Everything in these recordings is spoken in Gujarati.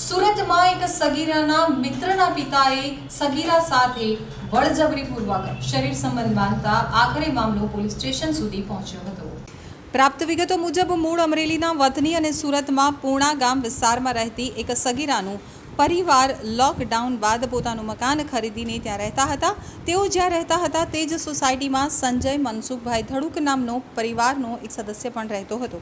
સુરતમાં એક સગીરાના મિત્રના પિતાએ સગીરા સાથે બળજબરીપૂર્વક શરીર સંબંધ બાંધતા આખરે મામલો પોલીસ સ્ટેશન સુધી પહોંચ્યો હતો। પ્રાપ્ત વિગતો મુજબ મૂળ અમરેલીના વતની અને સુરતમાં પૂર્ણા ગામ વિસ્તારમાં રહેતી એક સગીરાનું પરિવાર લોકડાઉન બાદ પોતાનું મકાન ખરીદીને ત્યાં રહેતા હતા। તેઓ જ્યાં રહેતા હતા તે જ સોસાયટીમાં સંજય મનસુખભાઈ ધડુક નામનો પરિવારનો એક સદસ્ય પણ રહેતો હતો।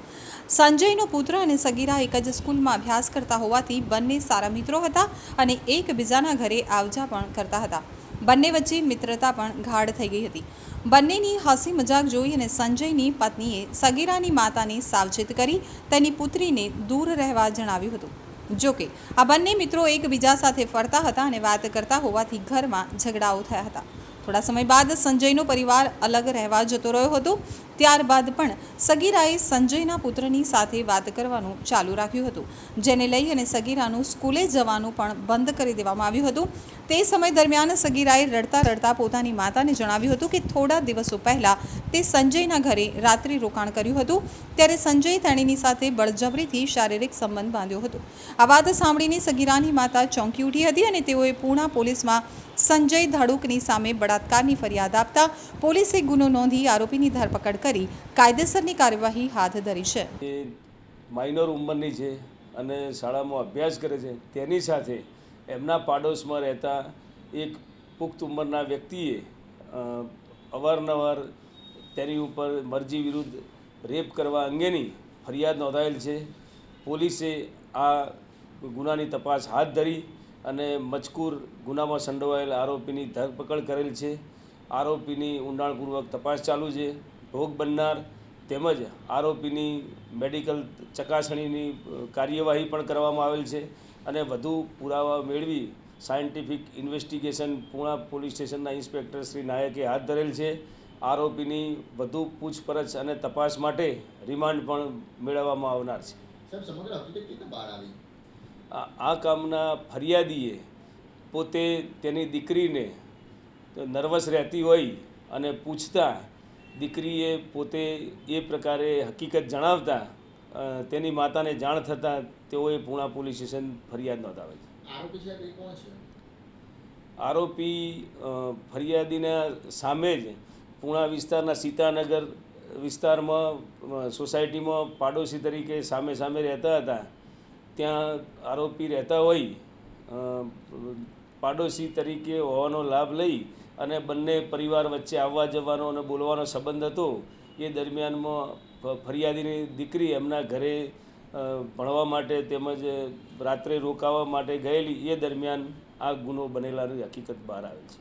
સંજયનો પુત્ર અને સગીરા એક જ સ્કૂલમાં અભ્યાસ કરતા હોવાથી બંને સારા મિત્રો હતા અને એકબીજાના ઘરે આવજા પણ કરતા હતા। બંને વચ્ચે મિત્રતા પણ ગાઢ થઈ ગઈ હતી। બંનેની હસી મજાક જોઈ અને સંજયની પત્નીએ સગીરાની માતાને સાવચેત કરી તેની પુત્રીને દૂર રહેવા જણાવ્યું હતું। જોકે આ બંને મિત્રો એકબીજા સાથે ફરતા હતા અને વાત કરતા હોવાથી ઘરમાં ઝઘડાઓ થયા હતા। થોડા સમય બાદ સંજયનો પરિવાર અલગ રહેવા જતો રહ્યો હતો। ત્યારબાદ પણ સગીરાએ સંજયના પુત્રની સાથે વાત કરવાનું ચાલુ રાખ્યું હતું, જેને લઈ અને સગીરાનું સ્કૂલે જવાનું પણ બંધ કરી દેવામાં આવ્યું હતું। તે સમય દરમિયાન સગીરાએ રડતા રડતા પોતાની માતાને જણાવ્યું હતું કે થોડા દિવસો પહેલાં તે સંજયના ઘરે રાત્રિ રોકાણ કર્યું હતું, ત્યારે સંજયે તેણીની સાથે બળજબરીથી શારીરિક સંબંધ બાંધ્યો હતો। આ વાત સાંભળીને સગીરાની માતા ચોંકી ઉઠી હતી અને તેઓએ પૂર્ણા પોલીસમાં સંજય ધડુકની સામે બળાત્કારની ફરિયાદ આપતા પોલીસે ગુનો નોંધી આરોપીની ધરપકડ કરી કાયદેસરની કાર્યવાહી હાથ ધરી છે। માઇનોર ઉંમરની છે અને શાળામાં અભ્યાસ કરે છે। તેની સાથે એમના પાડોશમાં રહેતા એક પુખ્ત ઉંમરના વ્યક્તિએ અવારનવાર તેની ઉપર મરજી વિરુદ્ધ રેપ કરવા અંગેની ફરિયાદ નોંધાયેલ છે। પોલીસે આ ગુનાની તપાસ હાથ ધરી અને મજકૂર ગુનામાં સંડોવાયેલ આરોપીની ધરપકડ કરેલ છે। આરોપીની ઊંડાણપૂર્વક તપાસ ચાલુ છે। ભોગ બનનાર તેમજ આરોપીની મેડિકલ ચકાસણીની કાર્યવાહી પણ કરવામાં આવેલ છે અને વધુ પુરાવા મેળવી સાયન્ટિફિક ઇન્વેસ્ટિગેશન પૂર્ણા પોલીસ સ્ટેશનના ઇન્સ્પેક્ટર શ્રી નાયકે હાથ ધરેલ છે। આરોપીની વધુ પૂછપરછ અને તપાસ માટે રિમાન્ડ પણ મેળવવામાં આવનાર છે। આ કામના ફરિયાદીએ પોતે તેની દીકરીને નર્વસ રહેતી હોય અને પૂછતા દીકરીએ પોતે એ પ્રકારે હકીકત જણાવતા તેની માતાને જાણ થતાં તેઓએ પૂર્ણા પોલીસ સ્ટેશન ફરિયાદ નોંધાવે છે। આરોપી ફરિયાદીના સામે જ પૂર્ણા વિસ્તારના સીતાનગર વિસ્તારમાં સોસાયટીમાં પાડોશી તરીકે સામે સામે રહેતા હતા। ત્યાં આરોપી રહેતા હોય પાડોશી તરીકે હોવાનો લાભ લઈ અને બંને પરિવાર વચ્ચે આવવા જવાનો અને બોલવાનો સંબંધ હતો। એ દરમિયાનમાં ફરિયાદીની દીકરી એમના ઘરે ભણવા માટે તેમજ રાત્રે રોકાવા માટે ગયેલી, એ દરમિયાન આ ગુનો બનેલાની હકીકત બહાર આવે છે।